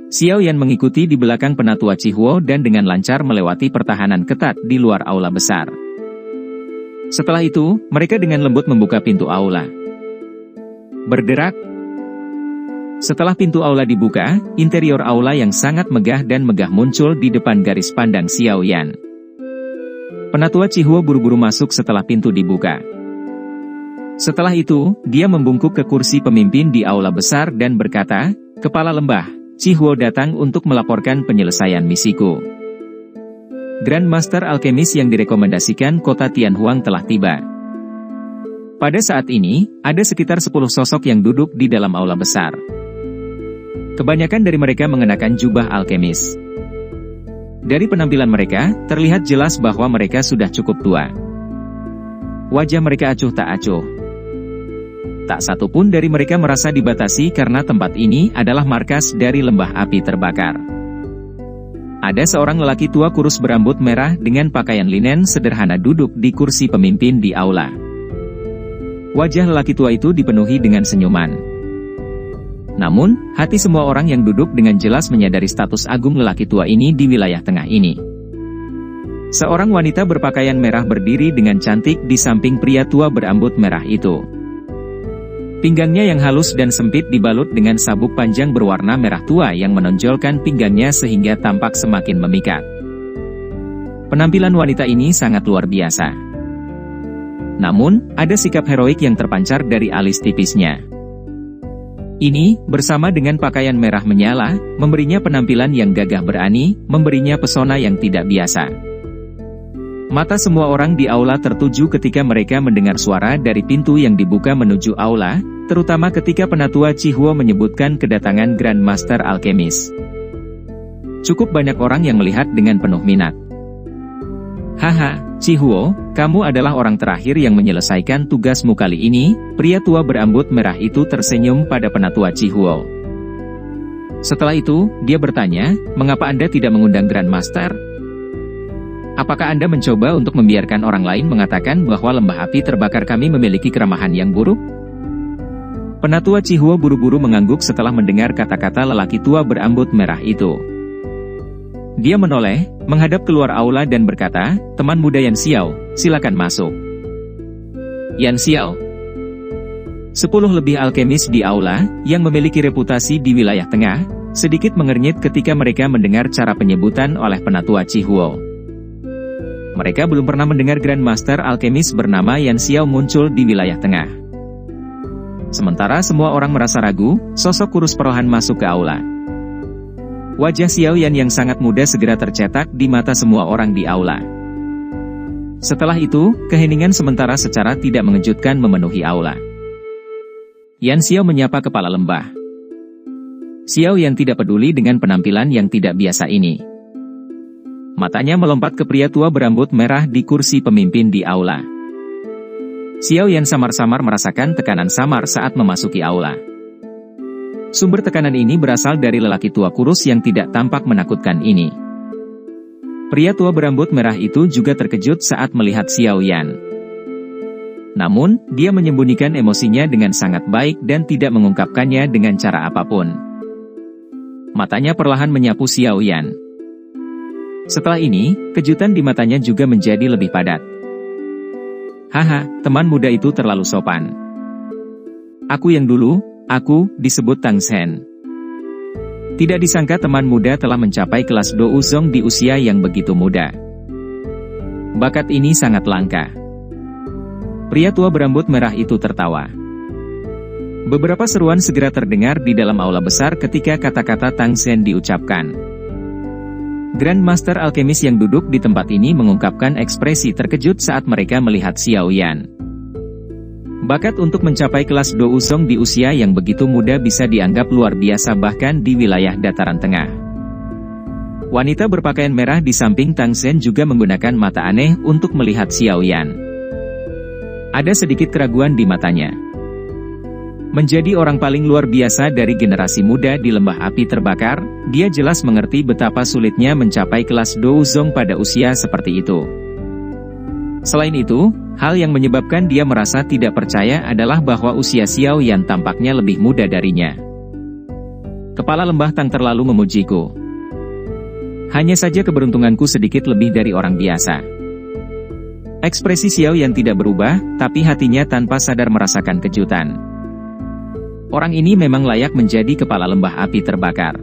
Xiao Yan mengikuti di belakang penatua Chihuo dan dengan lancar melewati pertahanan ketat di luar aula besar. Setelah itu, mereka dengan lembut membuka pintu aula. Bergerak. Setelah pintu aula dibuka, interior aula yang sangat megah dan megah muncul di depan garis pandang Xiao Yan. Penatua Chihuo buru-buru masuk setelah pintu dibuka. Setelah itu, dia membungkuk ke kursi pemimpin di aula besar dan berkata, "Kepala lembah, Chihuo datang untuk melaporkan penyelesaian misiku. Grand Master Alkemis yang direkomendasikan kota Tianhuang telah tiba." Pada saat ini, ada sekitar 10 sosok yang duduk di dalam aula besar. Kebanyakan dari mereka mengenakan jubah alkemis. Dari penampilan mereka, terlihat jelas bahwa mereka sudah cukup tua. Wajah mereka acuh tak acuh. Tak satu pun dari mereka merasa dibatasi karena tempat ini adalah markas dari lembah api terbakar. Ada seorang lelaki tua kurus berambut merah dengan pakaian linen sederhana duduk di kursi pemimpin di aula. Wajah lelaki tua itu dipenuhi dengan senyuman. Namun, hati semua orang yang duduk dengan jelas menyadari status agung lelaki tua ini di wilayah tengah ini. Seorang wanita berpakaian merah berdiri dengan cantik di samping pria tua berambut merah itu. Pinggangnya yang halus dan sempit dibalut dengan sabuk panjang berwarna merah tua yang menonjolkan pinggangnya sehingga tampak semakin memikat. Penampilan wanita ini sangat luar biasa. Namun, ada sikap heroik yang terpancar dari alis tipisnya. Ini, bersama dengan pakaian merah menyala, memberinya penampilan yang gagah berani, memberinya pesona yang tidak biasa. Mata semua orang di aula tertuju ketika mereka mendengar suara dari pintu yang dibuka menuju aula, terutama ketika penatua Chihuo menyebutkan kedatangan Grand Master Alkemis. Cukup banyak orang yang melihat dengan penuh minat. "Haha, Chihuo, kamu adalah orang terakhir yang menyelesaikan tugasmu kali ini," pria tua berambut merah itu tersenyum pada penatua Chihuo. Setelah itu, dia bertanya, "Mengapa Anda tidak mengundang Grand Master? Apakah Anda mencoba untuk membiarkan orang lain mengatakan bahwa lembah api terbakar kami memiliki keramahan yang buruk?" Penatua Chihuo buru-buru mengangguk setelah mendengar kata-kata lelaki tua berambut merah itu. Dia menoleh, menghadap keluar aula dan berkata, "Teman muda Yan Xiao, silakan masuk." Yan Xiao, 10 lebih alkemis di aula, yang memiliki reputasi di wilayah tengah, sedikit mengernyit ketika mereka mendengar cara penyebutan oleh penatua Chihuo. Mereka belum pernah mendengar Grand Master Alkemis bernama Yan Xiao muncul di wilayah tengah. Sementara semua orang merasa ragu, sosok kurus perlahan masuk ke aula. Wajah Xiao Yan yang sangat muda segera tercetak di mata semua orang di aula. Setelah itu, keheningan sementara secara tidak mengejutkan memenuhi aula. Yan Xiao menyapa kepala lembah. Xiao Yan tidak peduli dengan penampilan yang tidak biasa ini. Matanya melompat ke pria tua berambut merah di kursi pemimpin di aula. Xiao Yan samar-samar merasakan tekanan samar saat memasuki aula. Sumber tekanan ini berasal dari lelaki tua kurus yang tidak tampak menakutkan ini. Pria tua berambut merah itu juga terkejut saat melihat Xiao Yan. Namun, dia menyembunyikan emosinya dengan sangat baik dan tidak mengungkapkannya dengan cara apapun. Matanya perlahan menyapu Xiao Yan. Setelah ini, kejutan di matanya juga menjadi lebih padat. "Haha, teman muda itu terlalu sopan. Aku yang dulu, aku disebut Tang Zhen." Tidak disangka teman muda telah mencapai kelas Douzong di usia yang begitu muda. Bakat ini sangat langka. Pria tua berambut merah itu tertawa. Beberapa seruan segera terdengar di dalam aula besar ketika kata-kata Tang Zhen diucapkan. Grand Master Alkemis yang duduk di tempat ini mengungkapkan ekspresi terkejut saat mereka melihat Xiao Yan. Bakat untuk mencapai kelas Douzong di usia yang begitu muda bisa dianggap luar biasa bahkan di wilayah dataran tengah. Wanita berpakaian merah di samping Tang Zhen juga menggunakan mata aneh untuk melihat Xiao Yan. Ada sedikit keraguan di matanya. Menjadi orang paling luar biasa dari generasi muda di lembah api terbakar, dia jelas mengerti betapa sulitnya mencapai kelas Douzong pada usia seperti itu. Selain itu, hal yang menyebabkan dia merasa tidak percaya adalah bahwa usia Xiao Yan tampaknya lebih muda darinya. Kepala lembah Tang terlalu memujiku. Hanya saja keberuntunganku sedikit lebih dari orang biasa. Ekspresi Xiao Yan tidak berubah, tapi hatinya tanpa sadar merasakan kejutan. Orang ini memang layak menjadi kepala lembah api terbakar.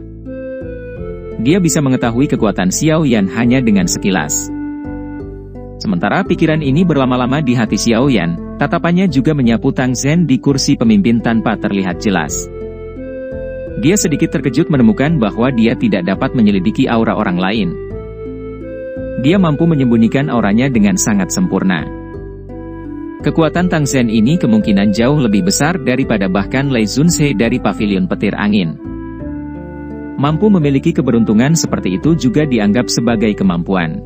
Dia bisa mengetahui kekuatan Xiao Yan hanya dengan sekilas. Sementara pikiran ini berlama-lama di hati Xiao Yan, tatapannya juga menyapu Tang Zhen di kursi pemimpin tanpa terlihat jelas. Dia sedikit terkejut menemukan bahwa dia tidak dapat menyelidiki aura orang lain. Dia mampu menyembunyikan auranya dengan sangat sempurna. Kekuatan Tang Zhen ini kemungkinan jauh lebih besar daripada bahkan Lei Zunze dari pavilion petir angin. Mampu memiliki keberuntungan seperti itu juga dianggap sebagai kemampuan.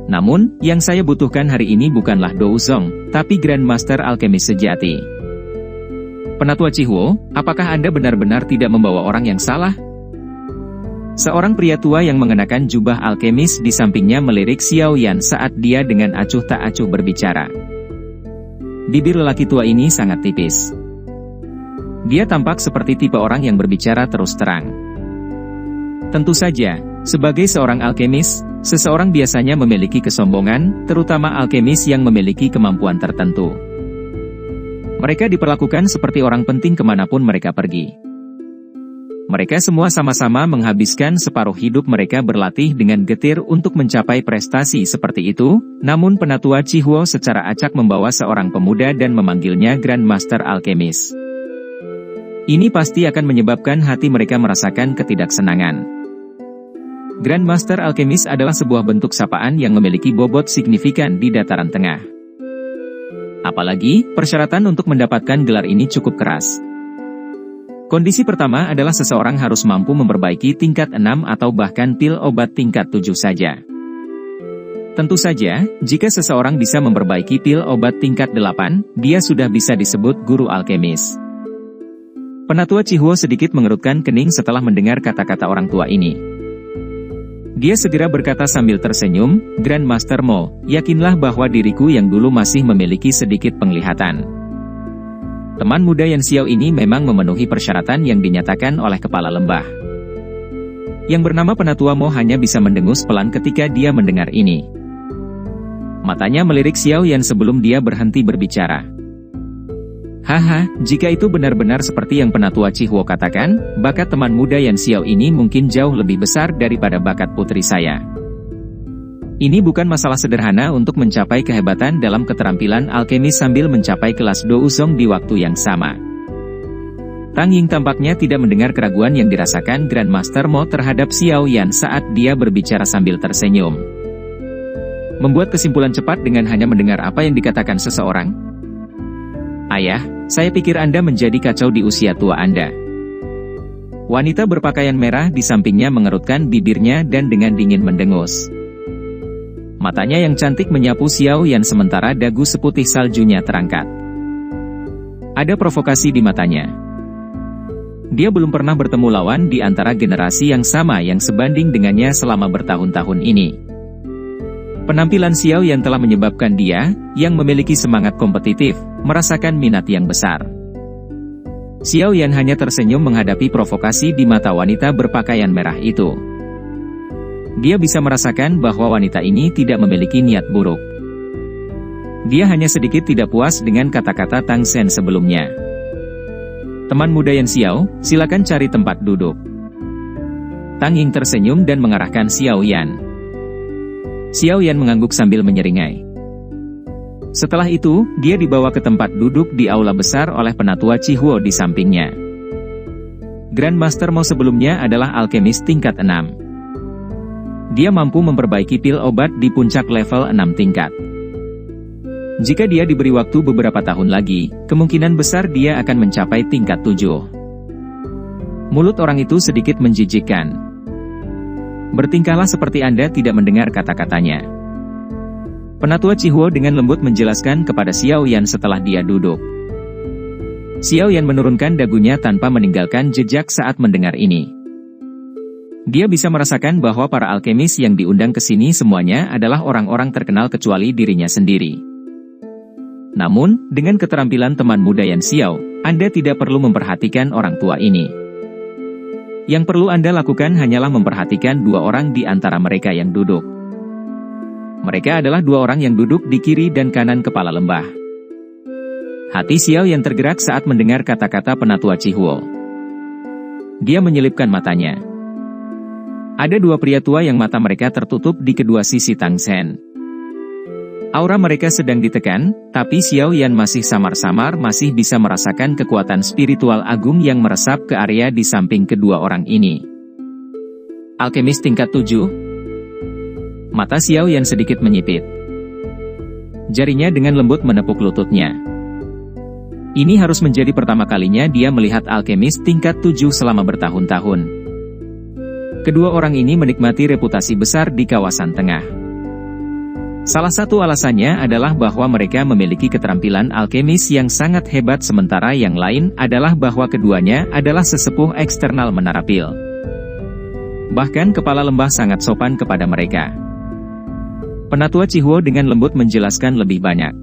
Namun, yang saya butuhkan hari ini bukanlah Dou Zong, tapi Grandmaster Alkemis sejati. Penatua Chihuo, apakah Anda benar-benar tidak membawa orang yang salah? Seorang pria tua yang mengenakan jubah alkemis di sampingnya melirik Xiao Yan saat dia dengan acuh tak acuh berbicara. Bibir lelaki tua ini sangat tipis. Dia tampak seperti tipe orang yang berbicara terus terang. Tentu saja, sebagai seorang alkemis, seseorang biasanya memiliki kesombongan, terutama alkemis yang memiliki kemampuan tertentu. Mereka diperlakukan seperti orang penting kemanapun mereka pergi. Mereka semua sama-sama menghabiskan separuh hidup mereka berlatih dengan getir untuk mencapai prestasi seperti itu, namun Penatua Chihuo secara acak membawa seorang pemuda dan memanggilnya Grandmaster Alkemis. Ini pasti akan menyebabkan hati mereka merasakan ketidaksenangan. Grandmaster Alkemis adalah sebuah bentuk sapaan yang memiliki bobot signifikan di dataran tengah. Apalagi, persyaratan untuk mendapatkan gelar ini cukup keras. Kondisi pertama adalah seseorang harus mampu memperbaiki tingkat 6 atau bahkan pil obat tingkat 7 saja. Tentu saja, jika seseorang bisa memperbaiki pil obat tingkat 8, dia sudah bisa disebut guru alkemis. Penatua Chihuo sedikit mengerutkan kening setelah mendengar kata-kata orang tua ini. Dia segera berkata sambil tersenyum, Grandmaster Mo, yakinlah bahwa diriku yang dulu masih memiliki sedikit penglihatan. Teman muda Yan Xiao ini memang memenuhi persyaratan yang dinyatakan oleh kepala lembah. Yang bernama Penatua Mo hanya bisa mendengus pelan ketika dia mendengar ini. Matanya melirik Xiao Yan sebelum dia berhenti berbicara. Haha, jika itu benar-benar seperti yang Penatua Chihuo katakan, bakat teman muda Yan Xiao ini mungkin jauh lebih besar daripada bakat putri saya. Ini bukan masalah sederhana untuk mencapai kehebatan dalam keterampilan alkemis sambil mencapai kelas Dou Zong di waktu yang sama. Tang Ying tampaknya tidak mendengar keraguan yang dirasakan Grandmaster Mo terhadap Xiao Yan saat dia berbicara sambil tersenyum. Membuat kesimpulan cepat dengan hanya mendengar apa yang dikatakan seseorang? Ayah, saya pikir Anda menjadi kacau di usia tua Anda. Wanita berpakaian merah di sampingnya mengerutkan bibirnya dan dengan dingin mendengus. Matanya yang cantik menyapu Xiao Yan sementara dagu seputih saljunya terangkat. Ada provokasi di matanya. Dia belum pernah bertemu lawan di antara generasi yang sama yang sebanding dengannya selama bertahun-tahun ini. Penampilan Xiao Yan telah menyebabkan dia, yang memiliki semangat kompetitif, merasakan minat yang besar. Xiao Yan hanya tersenyum menghadapi provokasi di mata wanita berpakaian merah itu. Dia bisa merasakan bahwa wanita ini tidak memiliki niat buruk. Dia hanya sedikit tidak puas dengan kata-kata Tang Zhen sebelumnya. Teman muda Yan Xiao, silakan cari tempat duduk. Tang Ying tersenyum dan mengarahkan Xiao Yan. Xiao Yan mengangguk sambil menyeringai. Setelah itu, dia dibawa ke tempat duduk di aula besar oleh Penatua Chihuo di sampingnya. Grandmaster Mo sebelumnya adalah alkemis tingkat 6. Dia mampu memperbaiki pil obat di puncak level 6 tingkat. Jika dia diberi waktu beberapa tahun lagi, kemungkinan besar dia akan mencapai tingkat 7. Mulut orang itu sedikit menjijikkan. Bertingkahlah seperti Anda tidak mendengar kata-katanya. Penatua Chihuo dengan lembut menjelaskan kepada Xiao Yan setelah dia duduk. Xiao Yan menurunkan dagunya tanpa meninggalkan jejak saat mendengar ini. Dia bisa merasakan bahwa para alkemis yang diundang ke sini semuanya adalah orang-orang terkenal kecuali dirinya sendiri. Namun, dengan keterampilan teman muda Yan Xiao, Anda tidak perlu memperhatikan orang tua ini. Yang perlu Anda lakukan hanyalah memperhatikan dua orang di antara mereka yang duduk. Mereka adalah dua orang yang duduk di kiri dan kanan kepala lembah. Hati Xiao Yan tergerak saat mendengar kata-kata penatua Chihuo. Dia menyelipkan matanya. Ada dua pria tua yang mata mereka tertutup di kedua sisi Tang Zhen. Aura mereka sedang ditekan, tapi Xiao Yan masih samar-samar masih bisa merasakan kekuatan spiritual agung yang meresap ke area di samping kedua orang ini. Alkemis tingkat 7. Mata Xiao Yan sedikit menyipit. Jarinya dengan lembut menepuk lututnya. Ini harus menjadi pertama kalinya dia melihat alkemis tingkat 7 selama bertahun-tahun. Kedua orang ini menikmati reputasi besar di kawasan tengah. Salah satu alasannya adalah bahwa mereka memiliki keterampilan alkemis yang sangat hebat, sementara yang lain adalah bahwa keduanya adalah sesepuh eksternal Menara Pil. Bahkan kepala lembah sangat sopan kepada mereka. Penatua Chihuo dengan lembut menjelaskan lebih banyak.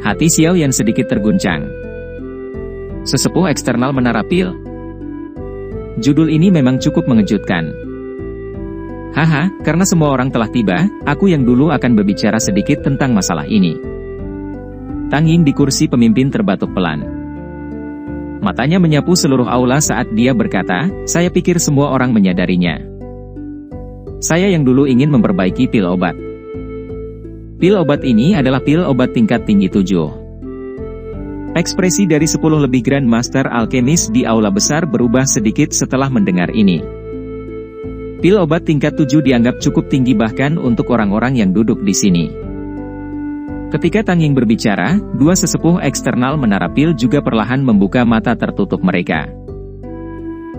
Hati Xiao Yan sedikit terguncang. Sesepuh eksternal Menara Pil. Judul ini memang cukup mengejutkan. Haha, karena semua orang telah tiba, aku yang dulu akan berbicara sedikit tentang masalah ini. Tang Ying di kursi pemimpin terbatuk pelan. Matanya menyapu seluruh aula saat dia berkata, saya pikir semua orang menyadarinya. Saya yang dulu ingin memperbaiki pil obat. Pil obat ini adalah pil obat tingkat tinggi 7. Ekspresi dari 10 lebih Grand Master Alkemis di aula besar berubah sedikit setelah mendengar ini. Pil obat tingkat 7 dianggap cukup tinggi bahkan untuk orang-orang yang duduk di sini. Ketika Tang Ying berbicara, dua sesepuh eksternal Menara Pil juga perlahan membuka mata tertutup mereka.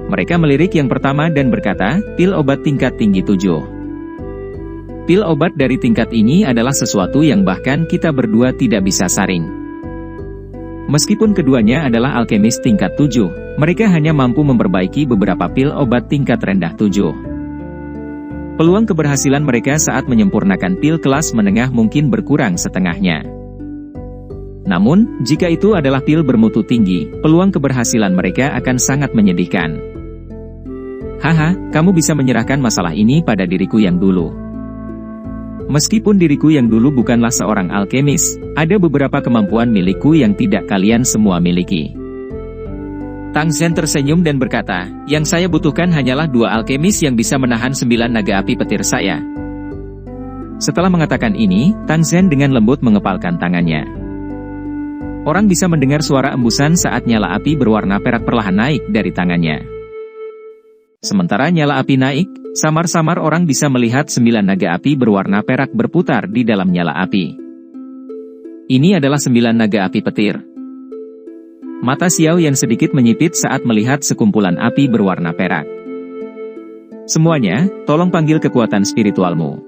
Mereka melirik yang pertama dan berkata, pil obat tingkat tinggi 7. Pil obat dari tingkat ini adalah sesuatu yang bahkan kita berdua tidak bisa saring. Meskipun keduanya adalah alkemis tingkat 7, mereka hanya mampu memperbaiki beberapa pil obat tingkat rendah 7. Peluang keberhasilan mereka saat menyempurnakan pil kelas menengah mungkin berkurang setengahnya. Namun, jika itu adalah pil bermutu tinggi, peluang keberhasilan mereka akan sangat menyedihkan. Haha, kamu bisa menyerahkan masalah ini pada diriku yang dulu. Meskipun diriku yang dulu bukanlah seorang alkemis, ada beberapa kemampuan milikku yang tidak kalian semua miliki. Tang Zhen tersenyum dan berkata, yang saya butuhkan hanyalah dua alkemis yang bisa menahan 9 naga api petir saya. Setelah mengatakan ini, Tang Zhen dengan lembut mengepalkan tangannya. Orang bisa mendengar suara embusan saat nyala api berwarna perak perlahan naik dari tangannya. Sementara nyala api naik, samar-samar orang bisa melihat 9 naga api berwarna perak berputar di dalam nyala api. Ini adalah 9 naga api petir. Mata Xiao Yan sedikit menyipit saat melihat sekumpulan api berwarna perak. Semuanya, tolong panggil kekuatan spiritualmu.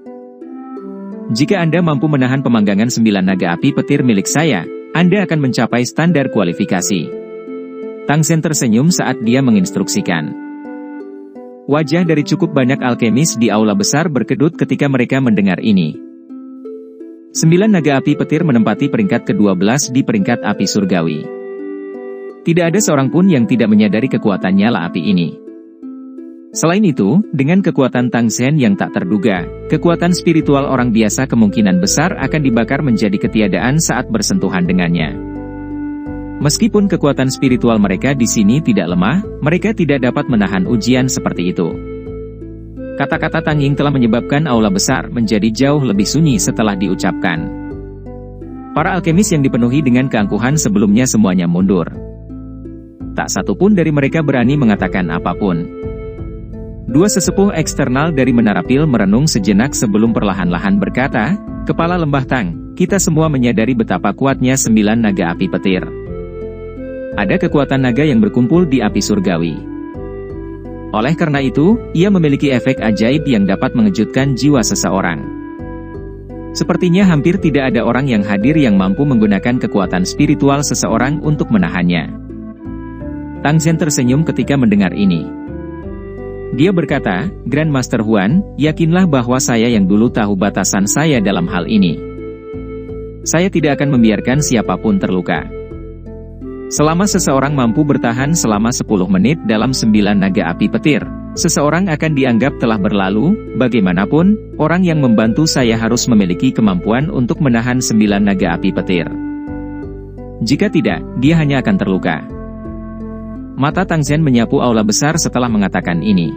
Jika Anda mampu menahan pemanggangan 9 naga api petir milik saya, Anda akan mencapai standar kualifikasi. Tang Zhen tersenyum saat dia menginstruksikan. Wajah dari cukup banyak alkemis di aula besar berkedut ketika mereka mendengar ini. 9 naga api petir menempati peringkat ke-12 di peringkat api surgawi. Tidak ada seorang pun yang tidak menyadari kekuatan nyala api ini. Selain itu, dengan kekuatan Tang Zhen yang tak terduga, kekuatan spiritual orang biasa kemungkinan besar akan dibakar menjadi ketiadaan saat bersentuhan dengannya. Meskipun kekuatan spiritual mereka di sini tidak lemah, mereka tidak dapat menahan ujian seperti itu. Kata-kata Tang Ying telah menyebabkan aula besar menjadi jauh lebih sunyi setelah diucapkan. Para alkemis yang dipenuhi dengan keangkuhan sebelumnya semuanya mundur. Tak satu pun dari mereka berani mengatakan apapun. Dua sesepuh eksternal dari Menara Pil merenung sejenak sebelum perlahan-lahan berkata, Kepala Lembah Tang, kita semua menyadari betapa kuatnya 9 naga api petir. Ada kekuatan naga yang berkumpul di api surgawi. Oleh karena itu, ia memiliki efek ajaib yang dapat mengejutkan jiwa seseorang. Sepertinya hampir tidak ada orang yang hadir yang mampu menggunakan kekuatan spiritual seseorang untuk menahannya. Tang Zhen tersenyum ketika mendengar ini. Dia berkata, Grand Master Huan, yakinlah bahwa saya yang dulu tahu batasan saya dalam hal ini. Saya tidak akan membiarkan siapapun terluka. Selama seseorang mampu bertahan selama 10 menit dalam 9 naga api petir, seseorang akan dianggap telah berlalu. Bagaimanapun, orang yang membantu saya harus memiliki kemampuan untuk menahan 9 naga api petir. Jika tidak, dia hanya akan terluka. Mata Tang Zen menyapu aula besar setelah mengatakan ini.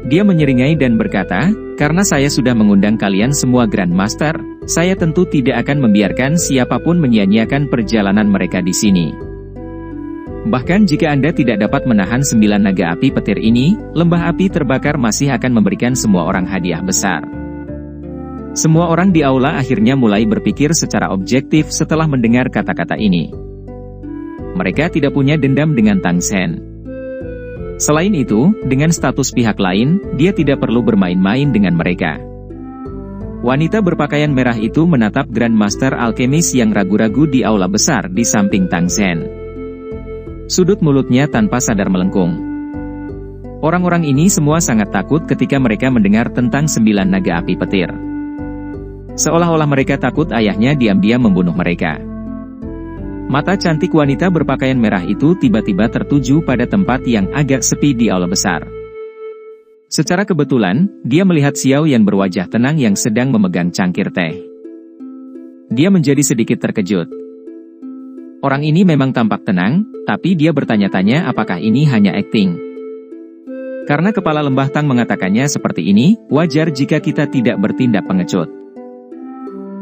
Dia menyeringai dan berkata, "Karena saya sudah mengundang kalian semua Grandmaster, saya tentu tidak akan membiarkan siapapun menyia-nyiakan perjalanan mereka di sini. Bahkan jika Anda tidak dapat menahan 9 naga api petir ini, lembah api terbakar masih akan memberikan semua orang hadiah besar." Semua orang di aula akhirnya mulai berpikir secara objektif setelah mendengar kata-kata ini. Mereka tidak punya dendam dengan Tang Zen. Selain itu, dengan status pihak lain, dia tidak perlu bermain-main dengan mereka. Wanita berpakaian merah itu menatap Grandmaster Alkemis yang ragu-ragu di aula besar di samping Tang Zen. Sudut mulutnya tanpa sadar melengkung. Orang-orang ini semua sangat takut ketika mereka mendengar tentang 9 naga api petir. Seolah-olah mereka takut ayahnya diam-diam membunuh mereka. Mata cantik wanita berpakaian merah itu tiba-tiba tertuju pada tempat yang agak sepi di aula besar. Secara kebetulan, dia melihat Xiao Yan berwajah tenang yang sedang memegang cangkir teh. Dia menjadi sedikit terkejut. Orang ini memang tampak tenang, tapi dia bertanya-tanya apakah ini hanya akting. Karena kepala lembah Tang mengatakannya seperti ini, wajar jika kita tidak bertindak pengecut.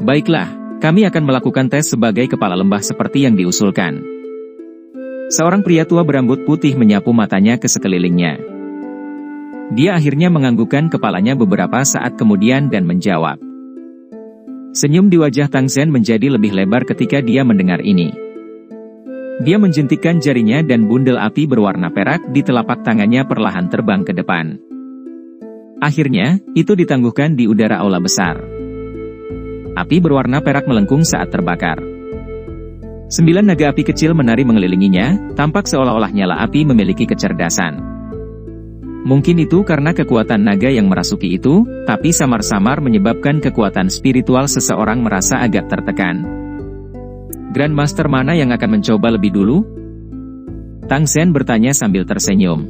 Baiklah, kami akan melakukan tes sebagai kepala lembah seperti yang diusulkan. Seorang pria tua berambut putih menyapu matanya ke sekelilingnya. Dia akhirnya menganggukkan kepalanya beberapa saat kemudian dan menjawab. Senyum di wajah Tang Zen menjadi lebih lebar ketika dia mendengar ini. Dia menjentikkan jarinya dan bundel api berwarna perak di telapak tangannya perlahan terbang ke depan. Akhirnya, itu ditangguhkan di udara aula besar. Api berwarna perak melengkung saat terbakar. 9 naga api kecil menari mengelilinginya, tampak seolah-olah nyala api memiliki kecerdasan. Mungkin itu karena kekuatan naga yang merasuki itu, tapi samar-samar menyebabkan kekuatan spiritual seseorang merasa agak tertekan. Grandmaster mana yang akan mencoba lebih dulu? Tang Zen bertanya sambil tersenyum.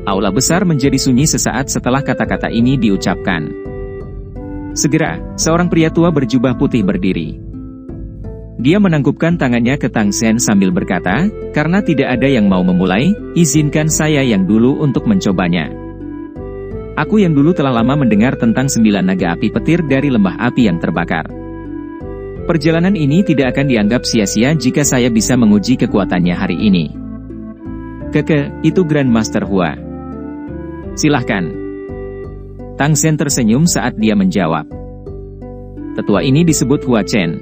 Aula besar menjadi sunyi sesaat setelah kata-kata ini diucapkan. Segera, seorang pria tua berjubah putih berdiri. Dia menangkupkan tangannya ke Tang Zen sambil berkata, "Karena tidak ada yang mau memulai, izinkan saya yang dulu untuk mencobanya. Aku yang dulu telah lama mendengar tentang 9 naga api petir dari lembah api yang terbakar. Perjalanan ini tidak akan dianggap sia-sia jika saya bisa menguji kekuatannya hari ini." Itu Grandmaster Hua. Silahkan. Tang Zen tersenyum saat dia menjawab. Tetua ini disebut Hua Chen.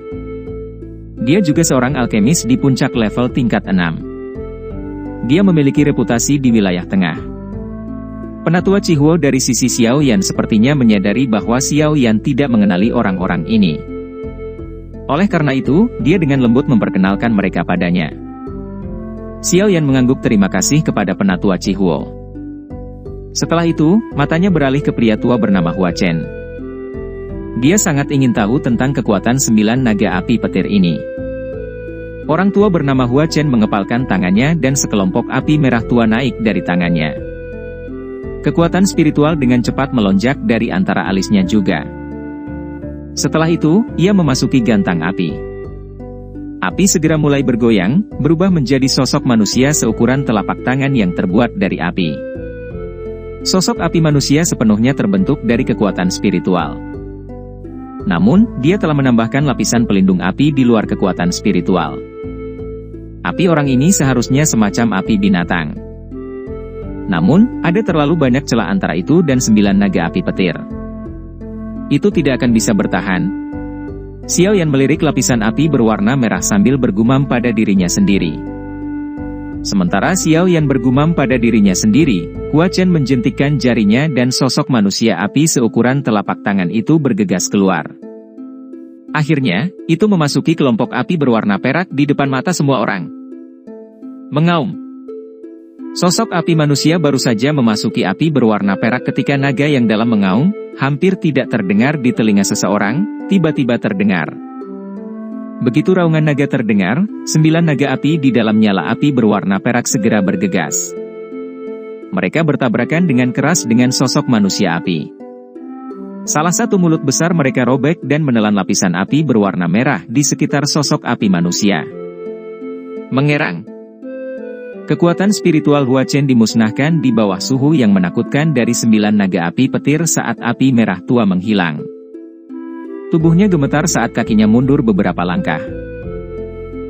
Dia juga seorang alkemis di puncak level tingkat 6. Dia memiliki reputasi di wilayah tengah. Penatua Chihuo dari sisi Xiao Yan sepertinya menyadari bahwa Xiao Yan tidak mengenali orang-orang ini. Oleh karena itu, dia dengan lembut memperkenalkan mereka padanya. Xiao Yan mengangguk terima kasih kepada Penatua Chihuo. Setelah itu, matanya beralih ke pria tua bernama Hua Chen. Dia sangat ingin tahu tentang kekuatan 9 naga api petir ini. Orang tua bernama Hua Chen mengepalkan tangannya dan sekelompok api merah tua naik dari tangannya. Kekuatan spiritual dengan cepat melonjak dari antara alisnya juga. Setelah itu, ia memasuki gantang api. Api segera mulai bergoyang, berubah menjadi sosok manusia seukuran telapak tangan yang terbuat dari api. Sosok api manusia sepenuhnya terbentuk dari kekuatan spiritual. Namun, dia telah menambahkan lapisan pelindung api di luar kekuatan spiritual. Api orang ini seharusnya semacam api binatang. Namun, ada terlalu banyak celah antara itu dan 9 naga api petir. Itu tidak akan bisa bertahan. Xiao Yan melirik lapisan api berwarna merah sambil bergumam pada dirinya sendiri. Sementara Xiao Yan bergumam pada dirinya sendiri, Hua Chen menjentikkan jarinya dan sosok manusia api seukuran telapak tangan itu bergegas keluar. Akhirnya, itu memasuki kelompok api berwarna perak di depan mata semua orang. Mengaum. Sosok api manusia baru saja memasuki api berwarna perak ketika naga yang dalam mengaum, hampir tidak terdengar di telinga seseorang, tiba-tiba terdengar. Begitu raungan naga terdengar, 9 naga api di dalam nyala api berwarna perak segera bergegas. Mereka bertabrakan dengan keras dengan sosok manusia api. Salah satu mulut besar mereka robek dan menelan lapisan api berwarna merah di sekitar sosok api manusia. Mengerang. Kekuatan spiritual Hua Chen dimusnahkan di bawah suhu yang menakutkan dari 9 naga api petir saat api merah tua menghilang. Tubuhnya gemetar saat kakinya mundur beberapa langkah.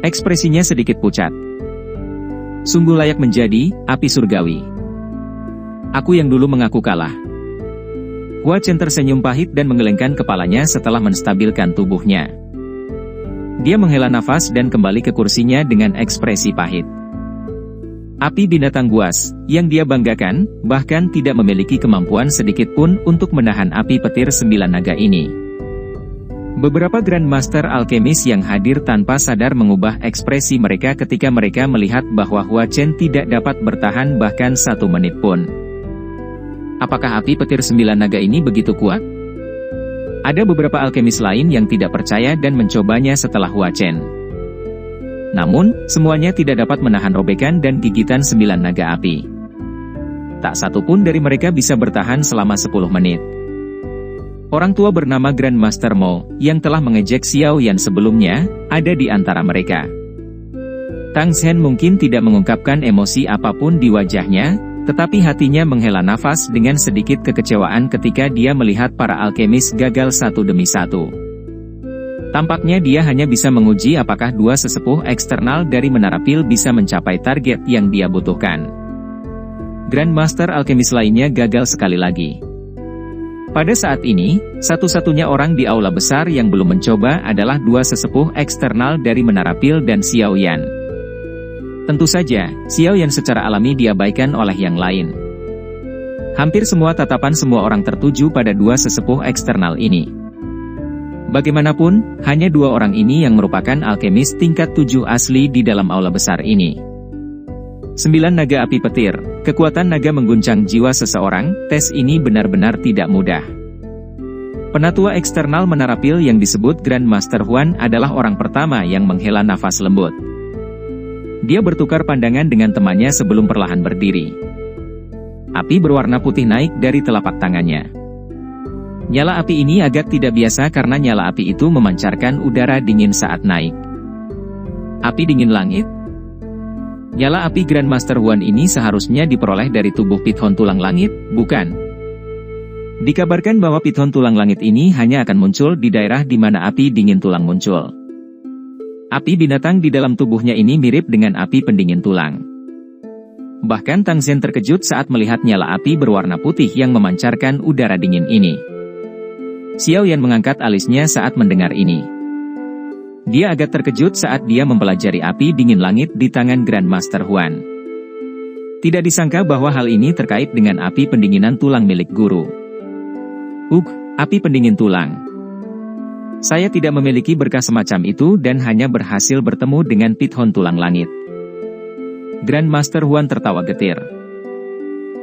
Ekspresinya sedikit pucat. Sungguh layak menjadi api surgawi. Aku yang dulu mengaku kalah. Hua Chen tersenyum pahit dan menggelengkan kepalanya setelah menstabilkan tubuhnya. Dia menghela nafas dan kembali ke kursinya dengan ekspresi pahit. Api binatang buas, yang dia banggakan, bahkan tidak memiliki kemampuan sedikit pun untuk menahan api petir 9 naga ini. Beberapa Grandmaster Alkemis yang hadir tanpa sadar mengubah ekspresi mereka ketika mereka melihat bahwa Hua Chen tidak dapat bertahan bahkan 1 menit pun. Apakah api petir 9 naga ini begitu kuat? Ada beberapa alkemis lain yang tidak percaya dan mencobanya setelah Hua Chen. Namun, semuanya tidak dapat menahan robekan dan gigitan 9 naga api. Tak satu pun dari mereka bisa bertahan selama 10 menit. Orang tua bernama Grandmaster Mo, yang telah mengejek Xiao Yan sebelumnya, ada di antara mereka. Tang Zhen mungkin tidak mengungkapkan emosi apapun di wajahnya, tetapi hatinya menghela nafas dengan sedikit kekecewaan ketika dia melihat para alkemis gagal satu demi satu. Tampaknya dia hanya bisa menguji apakah 2 sesepuh eksternal dari Menara Pil bisa mencapai target yang dia butuhkan. Grandmaster alkemis lainnya gagal sekali lagi. Pada saat ini, satu-satunya orang di aula besar yang belum mencoba adalah 2 sesepuh eksternal dari Menara Pil dan Xiao Yan. Tentu saja, Xiao Yan secara alami diabaikan oleh yang lain. Hampir semua tatapan semua orang tertuju pada 2 sesepuh eksternal ini. Bagaimanapun, hanya 2 orang ini yang merupakan alkemis tingkat 7 asli di dalam aula besar ini. 9 naga api petir, kekuatan naga mengguncang jiwa seseorang, tes ini benar-benar tidak mudah. Penatua eksternal Menara Pil yang disebut Grandmaster Huan adalah orang pertama yang menghela nafas lembut. Dia bertukar pandangan dengan temannya sebelum perlahan berdiri. Api berwarna putih naik dari telapak tangannya. Nyala api ini agak tidak biasa karena nyala api itu memancarkan udara dingin saat naik. Api dingin langit. Nyala api Grandmaster Huan ini seharusnya diperoleh dari tubuh Pithon Tulang Langit, bukan? Dikabarkan bahwa Pithon Tulang Langit ini hanya akan muncul di daerah di mana api dingin tulang muncul. Api binatang di dalam tubuhnya ini mirip dengan api pendingin tulang. Bahkan Tang Zhen terkejut saat melihat nyala api berwarna putih yang memancarkan udara dingin ini. Xiao Yan mengangkat alisnya saat mendengar ini. Dia agak terkejut saat dia mempelajari api dingin langit di tangan Grandmaster Huan. Tidak disangka bahwa hal ini terkait dengan api pendinginan tulang milik guru. Api pendingin tulang. Saya tidak memiliki berkah semacam itu dan hanya berhasil bertemu dengan Pithon Tulang Langit. Grandmaster Huan tertawa getir.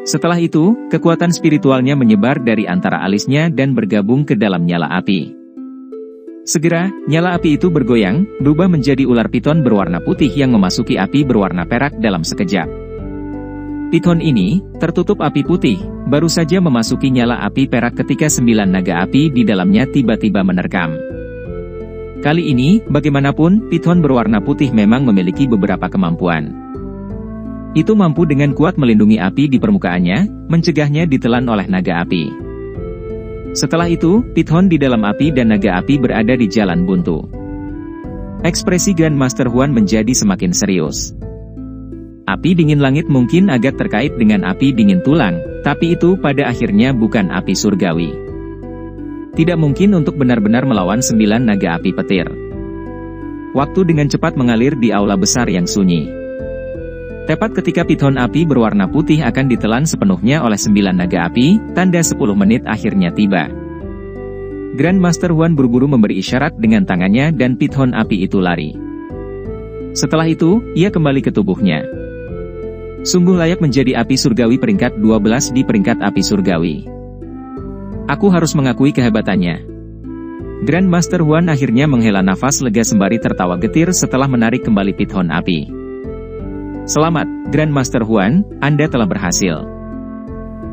Setelah itu, kekuatan spiritualnya menyebar dari antara alisnya dan bergabung ke dalam nyala api. Segera, nyala api itu bergoyang, berubah menjadi ular piton berwarna putih yang memasuki api berwarna perak dalam sekejap. Piton ini, tertutup api putih, baru saja memasuki nyala api perak ketika 9 naga api di dalamnya tiba-tiba menerkam. Kali ini, bagaimanapun, piton berwarna putih memang memiliki beberapa kemampuan. Itu mampu dengan kuat melindungi api di permukaannya, mencegahnya ditelan oleh naga api. Setelah itu, Pithon di dalam api dan naga api berada di jalan buntu. Ekspresi Grandmaster Huan menjadi semakin serius. Api dingin langit mungkin agak terkait dengan api dingin tulang, tapi itu pada akhirnya bukan api surgawi. Tidak mungkin untuk benar-benar melawan 9 naga api petir. Waktu dengan cepat mengalir di aula besar yang sunyi. Tepat ketika Pithon api berwarna putih akan ditelan sepenuhnya oleh 9 naga api, tanda 10 menit akhirnya tiba. Grandmaster Huan buru-buru memberi isyarat dengan tangannya dan Pithon api itu lari. Setelah itu, ia kembali ke tubuhnya. Sungguh layak menjadi api surgawi peringkat 12 di peringkat api surgawi. Aku harus mengakui kehebatannya. Grandmaster Huan akhirnya menghela nafas lega sembari tertawa getir setelah menarik kembali pithon api. Selamat, Grandmaster Huan, Anda telah berhasil.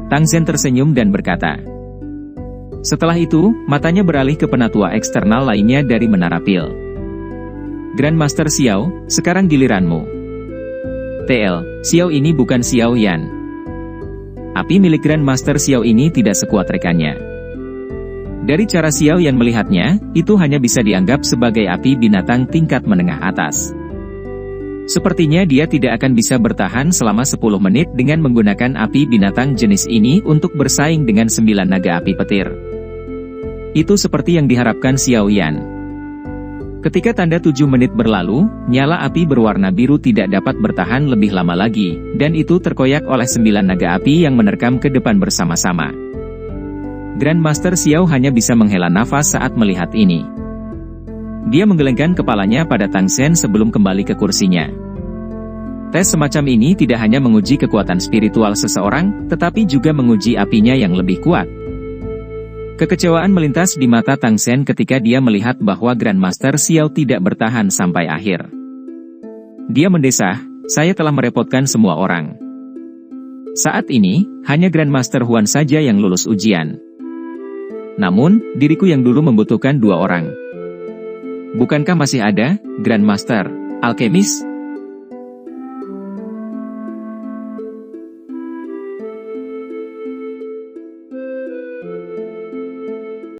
Tang Zhen tersenyum dan berkata. Setelah itu, matanya beralih ke penatua eksternal lainnya dari Menara Pil. Grandmaster Xiao, sekarang giliranmu. TL, Xiao ini bukan Xiao Yan. Api milik Grandmaster Xiao ini tidak sekuat rekannya. Dari cara Xiao Yan melihatnya, itu hanya bisa dianggap sebagai api binatang tingkat menengah atas. Sepertinya dia tidak akan bisa bertahan selama 10 menit dengan menggunakan api binatang jenis ini untuk bersaing dengan 9 naga api petir. Itu seperti yang diharapkan Xiao Yan. Ketika tanda 7 menit berlalu, nyala api berwarna biru tidak dapat bertahan lebih lama lagi, dan itu terkoyak oleh 9 naga api yang menerkam ke depan bersama-sama. Grandmaster Xiao hanya bisa menghela nafas saat melihat ini. Dia menggelengkan kepalanya pada Tang Zhen sebelum kembali ke kursinya. Tes semacam ini tidak hanya menguji kekuatan spiritual seseorang, tetapi juga menguji apinya yang lebih kuat. Kekecewaan melintas di mata Tang Zhen ketika dia melihat bahwa Grandmaster Xiao tidak bertahan sampai akhir. Dia mendesah, saya telah merepotkan semua orang. Saat ini, hanya Grandmaster Huan saja yang lulus ujian. Namun, diriku yang dulu membutuhkan 2 orang. Bukankah masih ada, Grandmaster, Alkemis?